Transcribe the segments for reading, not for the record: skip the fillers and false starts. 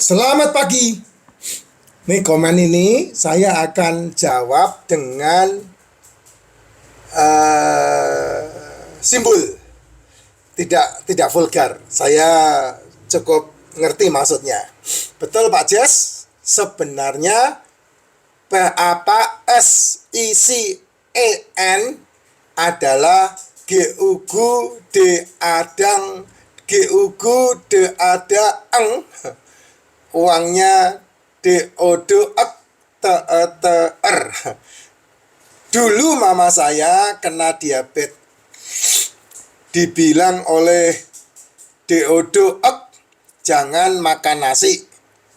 Selamat pagi. Nih komen ini saya akan jawab dengan eh, simbol, tidak vulgar. Saya cukup ngerti maksudnya. Betul Pak Jes? Sebenarnya apa SICEN adalah GUGU de adang GUGU de ada eng uangnya DODO TETR. Dulu mama saya kena diabetes, dibilang oleh DODO jangan makan nasi,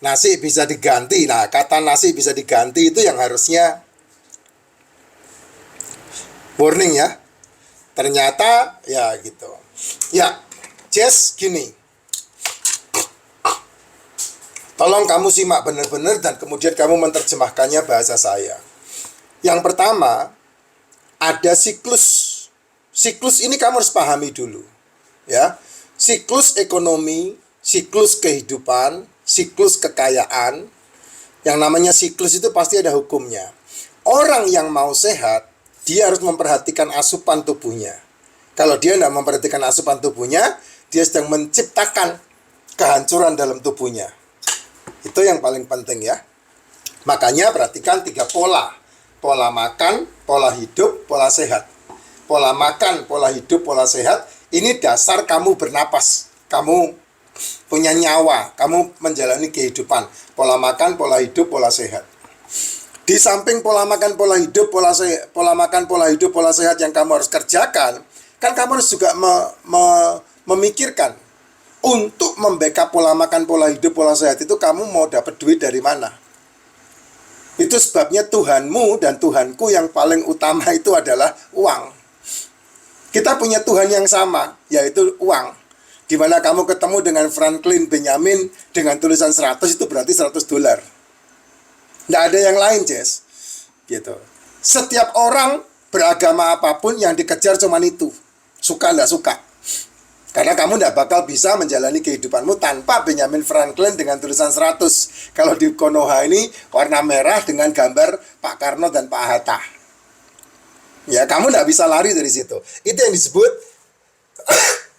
nasi bisa diganti. Nah, kata nasi bisa diganti itu yang harusnya warning ya. Ternyata ya gitu. Ya, Jess gini. Tolong kamu simak benar-benar dan kemudian kamu menerjemahkannya bahasa saya. Yang pertama, ada siklus. Siklus ini kamu harus pahami dulu. Ya. Siklus ekonomi, siklus kehidupan, siklus kekayaan. Yang namanya siklus itu pasti ada hukumnya. Orang yang mau sehat, dia harus memperhatikan asupan tubuhnya. Kalau dia tidak memperhatikan asupan tubuhnya, dia sedang menciptakan kehancuran dalam tubuhnya. Itu yang paling penting ya. Makanya perhatikan 3 pola. Pola makan, pola hidup, pola sehat. Pola makan, pola hidup, pola sehat. Ini dasar kamu bernapas. Kamu punya nyawa. Kamu menjalani kehidupan. Pola makan, pola hidup, pola sehat. Di samping pola makan, pola hidup, pola makan, pola hidup, pola sehat yang kamu harus kerjakan, kan kamu harus juga memikirkan untuk membackup pola makan, pola hidup, pola sehat itu kamu mau dapat duit dari mana? Itu sebabnya Tuhanmu dan Tuhanku yang paling utama itu adalah uang. Kita punya Tuhan yang sama, yaitu uang. Di mana kamu ketemu dengan Franklin Benjamin dengan tulisan 100 itu berarti $100. Nggak ada yang lain, Jess. Gitu. Setiap orang beragama apapun yang dikejar cuman itu. Suka nggak suka. Karena kamu tidak bakal bisa menjalani kehidupanmu tanpa Benjamin Franklin dengan tulisan 100. Kalau di Konoha ini warna merah dengan gambar Pak Karno dan Pak Hatta. Ya, kamu tidak bisa lari dari situ. Itu yang disebut,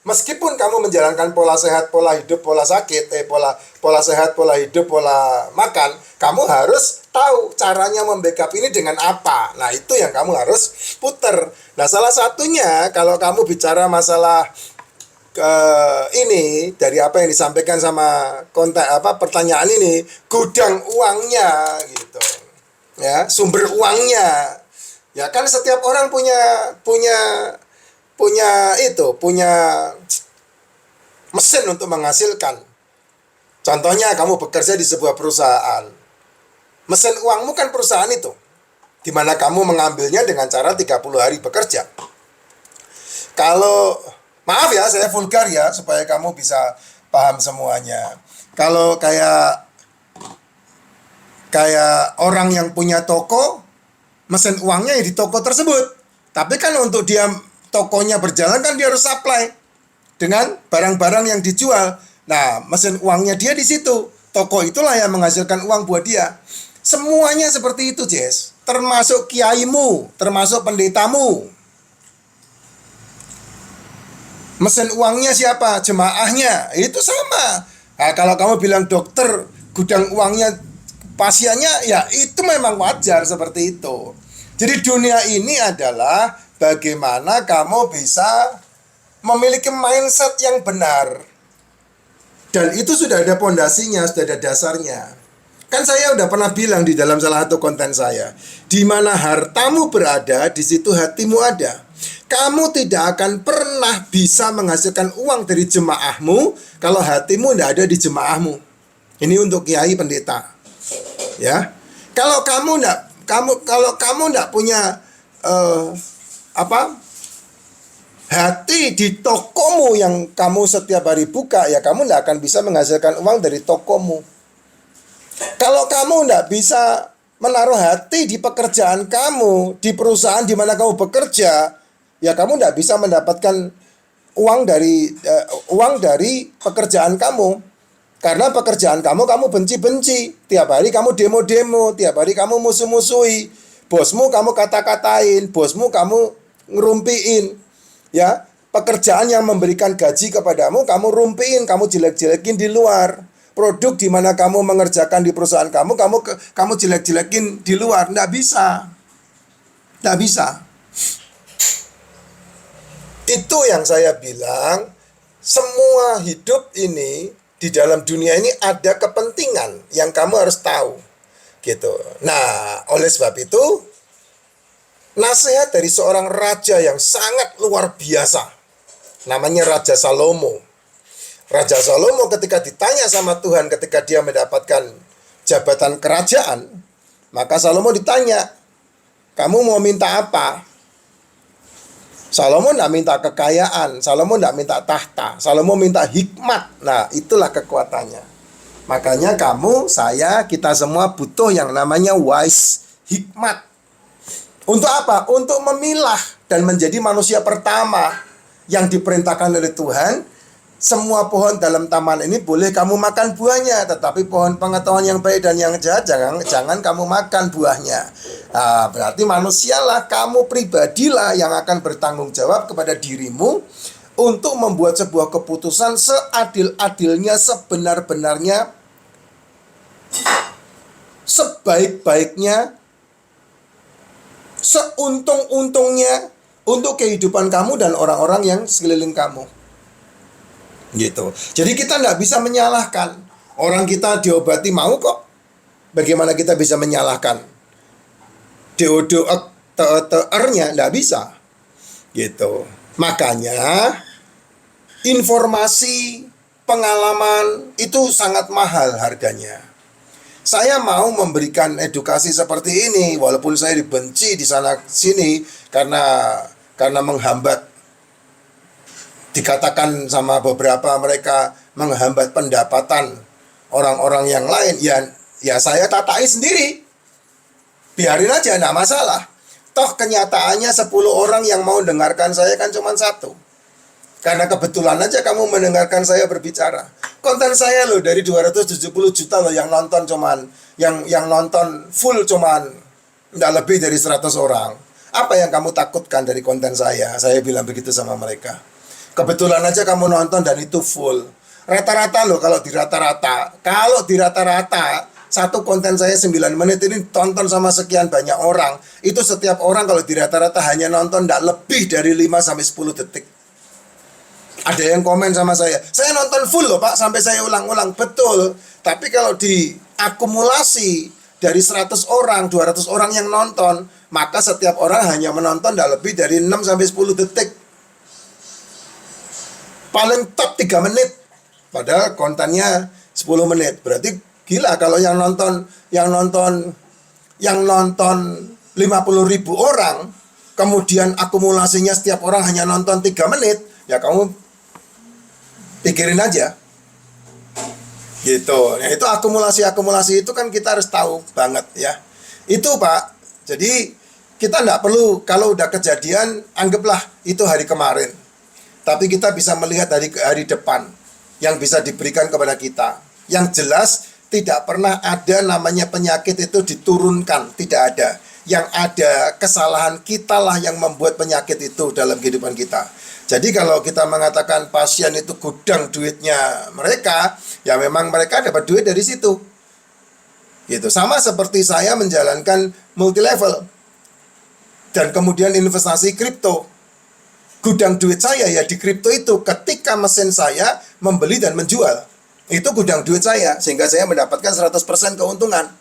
meskipun kamu menjalankan pola sehat, pola hidup, pola sakit, pola sehat, pola hidup, pola makan, kamu harus tahu caranya membackup ini dengan apa. Nah, itu yang kamu harus puter. Nah, salah satunya kalau kamu bicara masalah ini dari apa yang disampaikan sama pertanyaan ini, gudang uangnya gitu ya, sumber uangnya ya, kan setiap orang punya mesin untuk menghasilkan. Contohnya kamu bekerja di sebuah perusahaan, mesin uangmu kan perusahaan itu, di mana kamu mengambilnya dengan cara 30 hari bekerja. Kalau maaf ya, saya vulgar ya, supaya kamu bisa paham semuanya. Kalau kayak orang yang punya toko, mesin uangnya ya di toko tersebut. Tapi kan untuk dia tokonya berjalan kan dia harus supply dengan barang-barang yang dijual. Nah, mesin uangnya dia di situ. Toko itulah yang menghasilkan uang buat dia. Semuanya seperti itu, Jess. Termasuk kiaimu, termasuk pendetamu. Mesin uangnya siapa? Jemaahnya. Itu sama. Nah, kalau kamu bilang dokter, gudang uangnya pasiennya, ya itu memang wajar seperti itu. Jadi dunia ini adalah bagaimana kamu bisa memiliki mindset yang benar. Dan itu sudah ada pondasinya, sudah ada dasarnya. Kan saya udah pernah bilang di dalam salah satu konten saya, di mana hartamu berada, di situ hatimu ada. Kamu tidak akan pernah bisa menghasilkan uang dari jemaahmu kalau hatimu tidak ada di jemaahmu. Ini untuk kiai pendeta. Ya. Kalau kamu tidak punya hati di tokomu yang kamu setiap hari buka, ya kamu tidak akan bisa menghasilkan uang dari tokomu. Kalau kamu tidak bisa menaruh hati di pekerjaan kamu, di perusahaan di mana kamu bekerja, ya kamu tidak bisa mendapatkan uang dari pekerjaan kamu. Karena pekerjaan kamu benci-benci. Tiap hari kamu demo-demo, tiap hari kamu musuh-musuhi. Bosmu kamu kata-katain, bosmu kamu ngerumpiin. Ya, pekerjaan yang memberikan gaji kepadamu, kamu rumpiin, kamu jelek-jelekin di luar. Produk di mana kamu mengerjakan di perusahaan kamu jelek-jelekin di luar. Nggak bisa. Nggak bisa. Itu yang saya bilang, semua hidup ini di dalam dunia ini ada kepentingan yang kamu harus tahu. Gitu. Nah, oleh sebab itu, nasihat dari seorang raja yang sangat luar biasa. Namanya Raja Salomo. Raja Salomo ketika ditanya sama Tuhan ketika dia mendapatkan jabatan kerajaan, maka Salomo ditanya, kamu mau minta apa? Salomo tidak minta kekayaan, Salomo tidak minta tahta, Salomo minta hikmat. Nah, itulah kekuatannya. Makanya kamu, saya, kita semua butuh yang namanya wise, hikmat. Untuk apa? Untuk memilah dan menjadi manusia pertama yang diperintahkan oleh Tuhan. Semua pohon dalam taman ini boleh kamu makan buahnya, tetapi pohon pengetahuan yang baik dan yang jahat jangan kamu makan buahnya. Nah, berarti manusialah, kamu pribadilah yang akan bertanggung jawab kepada dirimu untuk membuat sebuah keputusan seadil-adilnya, sebenar-benarnya, sebaik-baiknya, seuntung-untungnya untuk kehidupan kamu dan orang-orang yang sekeliling kamu. Gitu. Jadi kita nggak bisa menyalahkan. Orang kita diobati mau kok. Bagaimana kita bisa menyalahkan? DO-nya nggak bisa. Gitu. Makanya informasi, pengalaman itu sangat mahal harganya. Saya mau memberikan edukasi seperti ini walaupun saya dibenci di sana sini karena menghambat, dikatakan sama beberapa mereka menghambat pendapatan orang-orang yang lain. Ya saya tatai sendiri. Biarin aja, enggak masalah. Toh kenyataannya 10 orang yang mau dengarkan saya kan cuma 1. Karena kebetulan aja kamu mendengarkan saya berbicara. Konten saya loh dari 270 juta loh yang nonton cuman yang nonton full cuman enggak lebih dari 100 orang. Apa yang kamu takutkan dari konten saya? Saya bilang begitu sama mereka. Kebetulan aja kamu nonton dan itu full. Rata-rata loh kalau di rata-rata satu konten saya 9 menit ini tonton sama sekian banyak orang. Itu setiap orang kalau di rata-rata hanya nonton tidak lebih dari 5-10 detik. Ada yang komen sama saya nonton full loh Pak, sampai saya ulang-ulang. Betul, tapi kalau diakumulasi dari 100 orang, 200 orang yang nonton, maka setiap orang hanya menonton tidak lebih dari 6-10 detik. Paling top 3 menit. Padahal kontennya 10 menit. Berarti gila kalau yang nonton 50.000 orang, kemudian akumulasinya setiap orang hanya nonton 3 menit, ya kamu pikirin aja. Gitu. Nah, itu akumulasi itu kan kita harus tahu banget ya. Itu Pak. Jadi kita nggak perlu, kalau udah kejadian anggaplah itu hari kemarin. Tapi kita bisa melihat dari hari depan yang bisa diberikan kepada kita. Yang jelas tidak pernah ada namanya penyakit itu diturunkan, tidak ada. Yang ada kesalahan kita lah yang membuat penyakit itu dalam kehidupan kita. Jadi kalau kita mengatakan pasien itu gudang duitnya mereka, ya memang mereka dapat duit dari situ. Gitu. Sama seperti saya menjalankan multi level dan kemudian investasi kripto. Gudang duit saya ya di kripto itu ketika mesin saya membeli dan menjual. Itu gudang duit saya sehingga saya mendapatkan 100% keuntungan.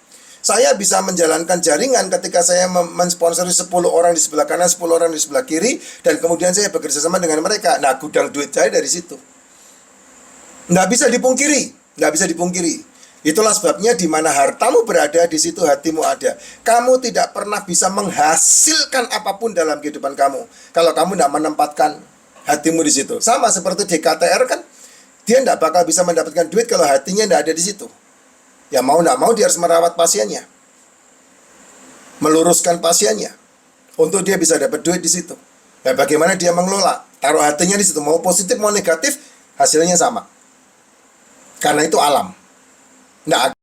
Saya bisa menjalankan jaringan ketika saya mensponsori 10 orang di sebelah kanan, 10 orang di sebelah kiri, dan kemudian saya bekerja sama dengan mereka. Nah, gudang duit saya dari situ. Nggak bisa dipungkiri, nggak bisa dipungkiri. Itulah sebabnya di mana hartamu berada, di situ hatimu ada. Kamu tidak pernah bisa menghasilkan apapun dalam kehidupan kamu kalau kamu tidak menempatkan hatimu di situ. Sama seperti DKTR kan, dia tidak bakal bisa mendapatkan duit kalau hatinya tidak ada di situ. Ya mau tidak mau dia harus merawat pasiennya, meluruskan pasiennya, untuk dia bisa dapat duit di situ. Ya bagaimana dia mengelola, taruh hatinya di situ, mau positif mau negatif, hasilnya sama. Karena itu alam. Nggak